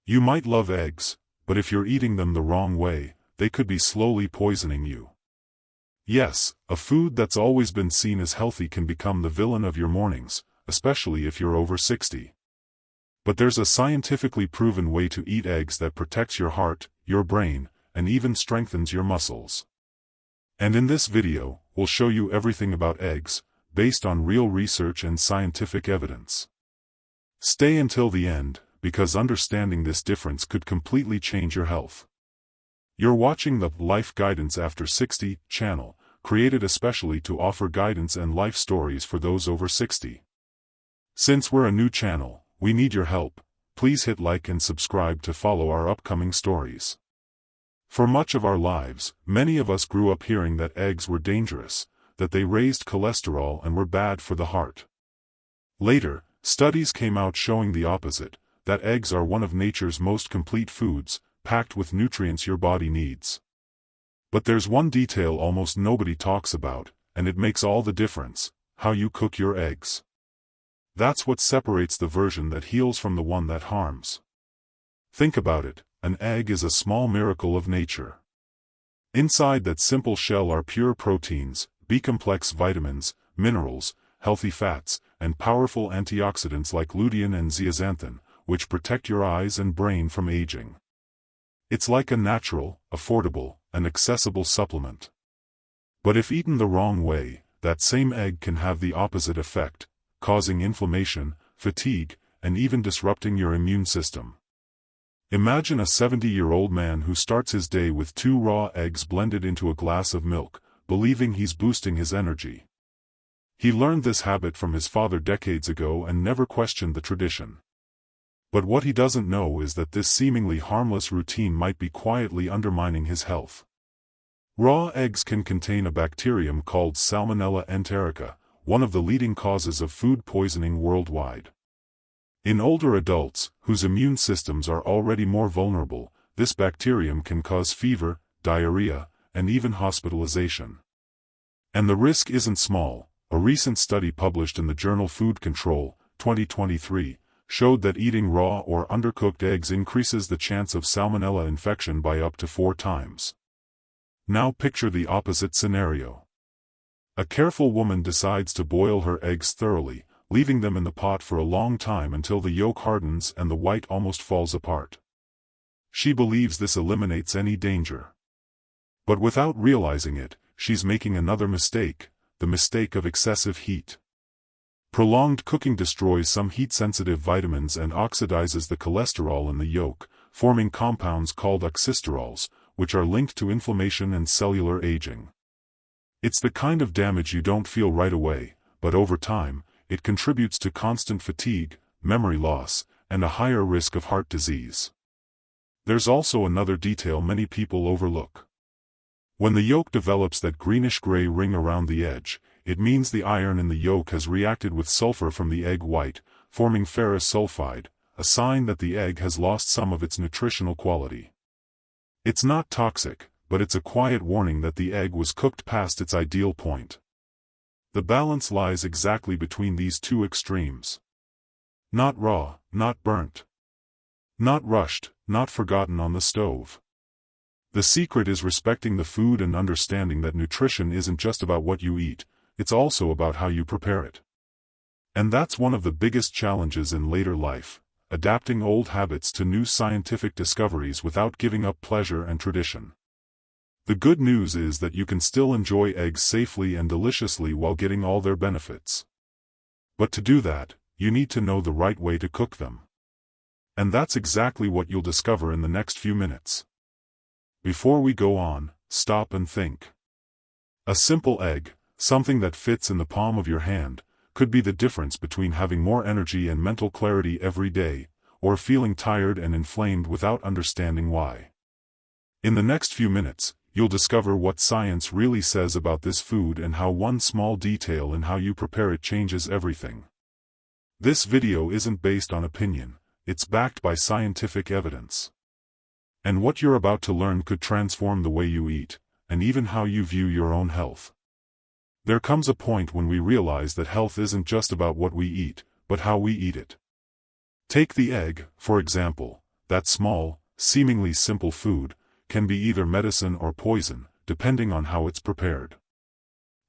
You might love eggs, but if you're eating them the wrong way, they could be slowly poisoning you. Yes, a food that's always been seen as healthy can become the villain of your mornings, especially if you're over 60. But there's a scientifically proven way to eat eggs that protects your heart, your brain, and even strengthens your muscles. And in this video, we'll show you everything about eggs, based on real research and scientific evidence. Stay until the end, because understanding this difference could completely change your health. You're watching the Life Guidance After 60 channel, created especially to offer guidance and life stories for those over 60. Since we're a new channel, we need your help. Please hit like and subscribe to follow our upcoming stories. For much of our lives, many of us grew up hearing that eggs were dangerous, that they raised cholesterol and were bad for the heart. Later, studies came out showing the opposite, that eggs are one of nature's most complete foods, packed with nutrients your body needs. But there's one detail almost nobody talks about, and it makes all the difference: how you cook your eggs. That's what separates the version that heals from the one that harms. Think about it, an egg is a small miracle of nature. Inside that simple shell are pure proteins, B-complex vitamins, minerals, healthy fats, and powerful antioxidants like lutein and zeaxanthin, which protect your eyes and brain from aging. It's like a natural, affordable, and accessible supplement. But if eaten the wrong way, that same egg can have the opposite effect, causing inflammation, fatigue, and even disrupting your immune system. Imagine a 70-year-old man who starts his day with 2 raw eggs blended into a glass of milk, believing he's boosting his energy. He learned this habit from his father decades ago and never questioned the tradition. But what he doesn't know is that this seemingly harmless routine might be quietly undermining his health. Raw eggs can contain a bacterium called Salmonella enterica, one of the leading causes of food poisoning worldwide. In older adults, whose immune systems are already more vulnerable, this bacterium can cause fever, diarrhea, and even hospitalization. And the risk isn't small. A recent study published in the journal Food Control, 2023, showed that eating raw or undercooked eggs increases the chance of salmonella infection by up to 4 times. Now picture the opposite scenario. A careful woman decides to boil her eggs thoroughly, leaving them in the pot for a long time until the yolk hardens and the white almost falls apart. She believes this eliminates any danger. But without realizing it, she's making another mistake, the mistake of excessive heat. Prolonged cooking destroys some heat-sensitive vitamins and oxidizes the cholesterol in the yolk, forming compounds called oxysterols, which are linked to inflammation and cellular aging. It's the kind of damage you don't feel right away, but over time, it contributes to constant fatigue, memory loss, and a higher risk of heart disease. There's also another detail many people overlook. When the yolk develops that greenish-gray ring around the edge, it means the iron in the yolk has reacted with sulfur from the egg white, forming ferrous sulfide, a sign that the egg has lost some of its nutritional quality. It's not toxic, but it's a quiet warning that the egg was cooked past its ideal point. The balance lies exactly between these two extremes. Not raw, not burnt. Not rushed, not forgotten on the stove. The secret is respecting the food and understanding that nutrition isn't just about what you eat, it's also about how you prepare it. And that's one of the biggest challenges in later life, adapting old habits to new scientific discoveries without giving up pleasure and tradition. The good news is that you can still enjoy eggs safely and deliciously while getting all their benefits. But to do that, you need to know the right way to cook them. And that's exactly what you'll discover in the next few minutes. Before we go on, stop and think. A simple egg, something that fits in the palm of your hand, could be the difference between having more energy and mental clarity every day, or feeling tired and inflamed without understanding why. In the next few minutes, you'll discover what science really says about this food and how one small detail in how you prepare it changes everything. This video isn't based on opinion, it's backed by scientific evidence. And what you're about to learn could transform the way you eat, and even how you view your own health. There comes a point when we realize that health isn't just about what we eat, but how we eat it. Take the egg, for example. that small, seemingly simple food, can be either medicine or poison, depending on how it's prepared.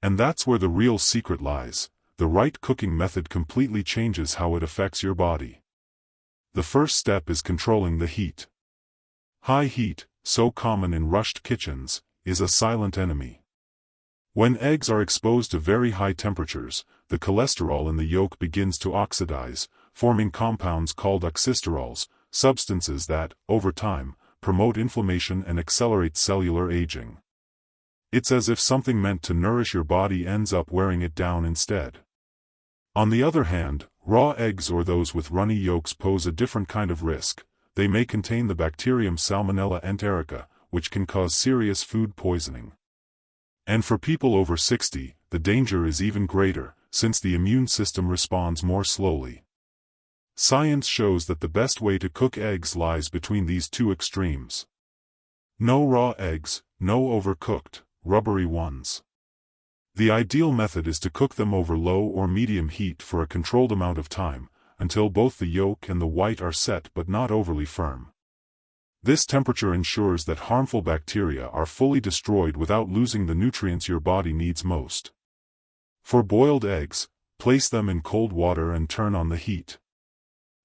And that's where the real secret lies. The right cooking method completely changes how it affects your body. The first step is controlling the heat. High heat, so common in rushed kitchens, is a silent enemy. When eggs are exposed to very high temperatures, the cholesterol in the yolk begins to oxidize, forming compounds called oxysterols, substances that, over time, promote inflammation and accelerate cellular aging. It's as if something meant to nourish your body ends up wearing it down instead. On the other hand, raw eggs or those with runny yolks pose a different kind of risk. They may contain the bacterium Salmonella enterica, which can cause serious food poisoning. And for people over 60, the danger is even greater, since the immune system responds more slowly. Science shows that the best way to cook eggs lies between these two extremes. No raw eggs, no overcooked, rubbery ones. The ideal method is to cook them over low or medium heat for a controlled amount of time, until both the yolk and the white are set but not overly firm. This temperature ensures that harmful bacteria are fully destroyed without losing the nutrients your body needs most. For boiled eggs, place them in cold water and turn on the heat.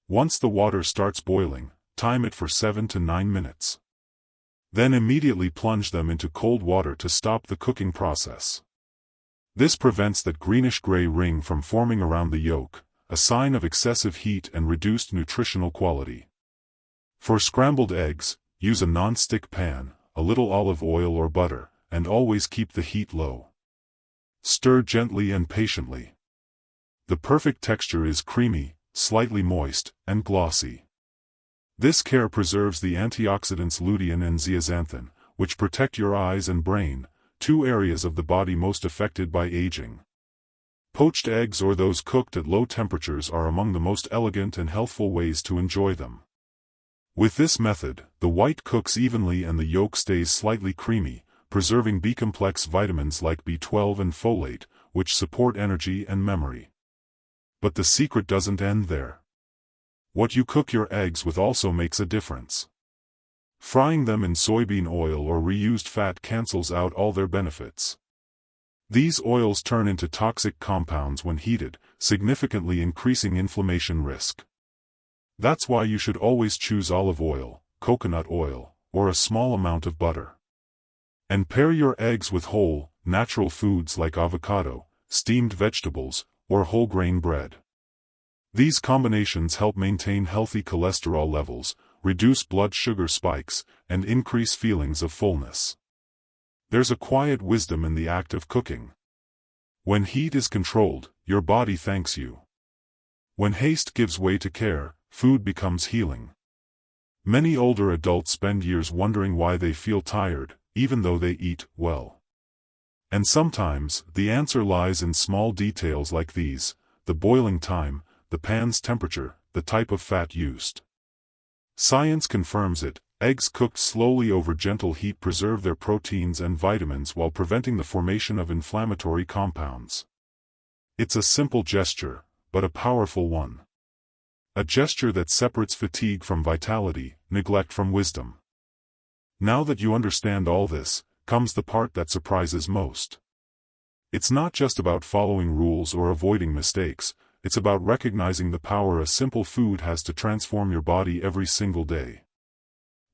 Once the water starts boiling, time it for 7 to 9 minutes. Then immediately plunge them into cold water to stop the cooking process. This prevents that greenish-gray ring from forming around the yolk, a sign of excessive heat and reduced nutritional quality. For scrambled eggs, use a non-stick pan, a little olive oil or butter, and always keep the heat low. Stir gently and patiently. The perfect texture is creamy, slightly moist, and glossy. This care preserves the antioxidants lutein and zeaxanthin, which protect your eyes and brain, two areas of the body most affected by aging. Poached eggs or those cooked at low temperatures are among the most elegant and healthful ways to enjoy them. With this method, the white cooks evenly and the yolk stays slightly creamy, preserving B-complex vitamins like B12 and folate, which support energy and memory. But the secret doesn't end there. What you cook your eggs with also makes a difference. Frying them in soybean oil or reused fat cancels out all their benefits. These oils turn into toxic compounds when heated, significantly increasing inflammation risk. That's why you should always choose olive oil, coconut oil, or a small amount of butter. And pair your eggs with whole, natural foods like avocado, steamed vegetables, or whole grain bread. These combinations help maintain healthy cholesterol levels, reduce blood sugar spikes, and increase feelings of fullness. There's a quiet wisdom in the act of cooking. When heat is controlled, your body thanks you. When haste gives way to care, food becomes healing. Many older adults spend years wondering why they feel tired, even though they eat well. And sometimes, the answer lies in small details like these: the boiling time, the pan's temperature, the type of fat used. Science confirms it. Eggs cooked slowly over gentle heat preserve their proteins and vitamins while preventing the formation of inflammatory compounds. It's a simple gesture, but a powerful one. A gesture that separates fatigue from vitality, neglect from wisdom. Now that you understand all this, comes the part that surprises most. It's not just about following rules or avoiding mistakes, it's about recognizing the power a simple food has to transform your body every single day.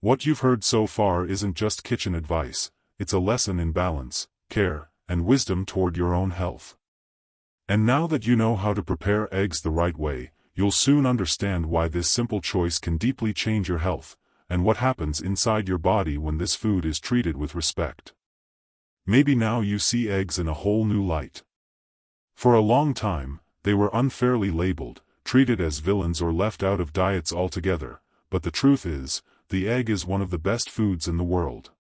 What you've heard so far isn't just kitchen advice, it's a lesson in balance, care, and wisdom toward your own health. And now that you know how to prepare eggs the right way, you'll soon understand why this simple choice can deeply change your health, and what happens inside your body when this food is treated with respect. Maybe now you see eggs in a whole new light. For a long time, they were unfairly labeled, treated as villains or left out of diets altogether, but the truth is, the egg is one of the best foods in the world.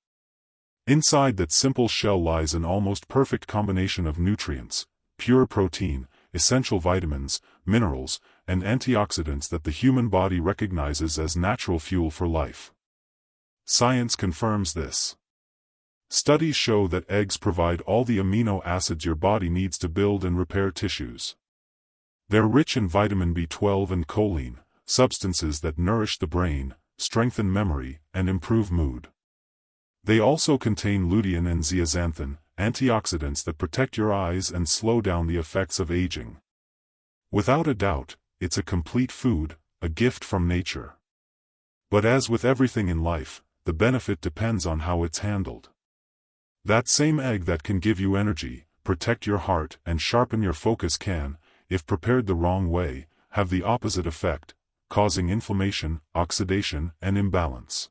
Inside that simple shell lies an almost perfect combination of nutrients, pure protein, essential vitamins, minerals, and antioxidants that the human body recognizes as natural fuel for life. Science confirms this. Studies show that eggs provide all the amino acids your body needs to build and repair tissues. They're rich in vitamin B12 and choline, substances that nourish the brain, strengthen memory, and improve mood. They also contain lutein and zeaxanthin, antioxidants that protect your eyes and slow down the effects of aging. Without a doubt, it's a complete food, a gift from nature. But as with everything in life, the benefit depends on how it's handled. That same egg that can give you energy, protect your heart, and sharpen your focus can, if prepared the wrong way, have the opposite effect, causing inflammation, oxidation, and imbalance.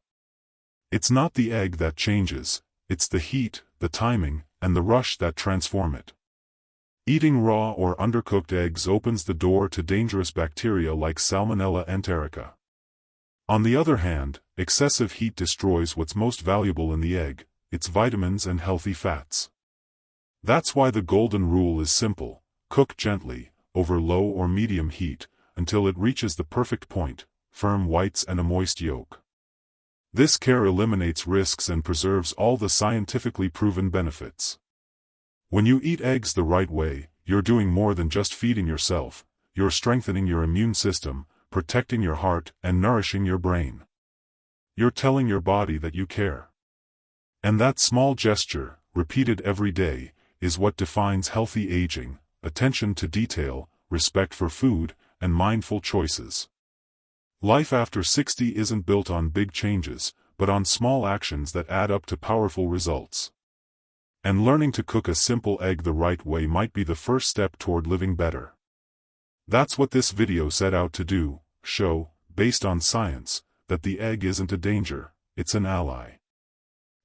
It's not the egg that changes, it's the heat, the timing, and the rush that transform it. Eating raw or undercooked eggs opens the door to dangerous bacteria like Salmonella enterica. On the other hand, excessive heat destroys what's most valuable in the egg, its vitamins and healthy fats. That's why the golden rule is simple: cook gently, over low or medium heat, until it reaches the perfect point, firm whites and a moist yolk. This care eliminates risks and preserves all the scientifically proven benefits. When you eat eggs the right way, you're doing more than just feeding yourself, you're strengthening your immune system, protecting your heart, and nourishing your brain. You're telling your body that you care. And that small gesture, repeated every day, is what defines healthy aging: attention to detail, respect for food, and mindful choices. Life after 60 isn't built on big changes, but on small actions that add up to powerful results. And learning to cook a simple egg the right way might be the first step toward living better. That's what this video set out to do: show, based on science, that the egg isn't a danger, it's an ally.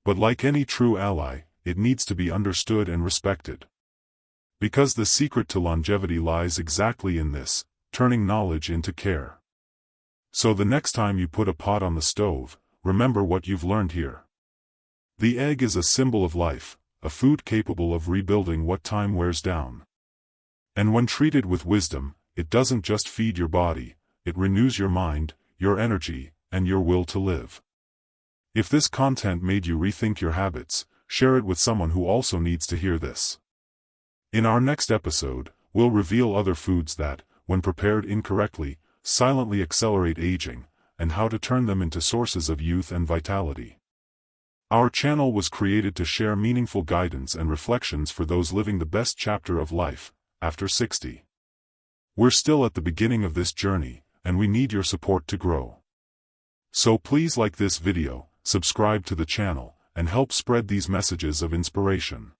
But like any true ally, it needs to be understood and respected. Because the secret to longevity lies exactly in this: turning knowledge into care. So the next time you put a pot on the stove, remember what you've learned here. The egg is a symbol of life, a food capable of rebuilding what time wears down. And when treated with wisdom, it doesn't just feed your body, it renews your mind, your energy, and your will to live. If this content made you rethink your habits, share it with someone who also needs to hear this. In our next episode, we'll reveal other foods that, when prepared incorrectly, silently accelerate aging, and how to turn them into sources of youth and vitality. Our channel was created to share meaningful guidance and reflections for those living the best chapter of life, after 60. We're still at the beginning of this journey, and we need your support to grow. So please like this video, subscribe to the channel, and help spread these messages of inspiration.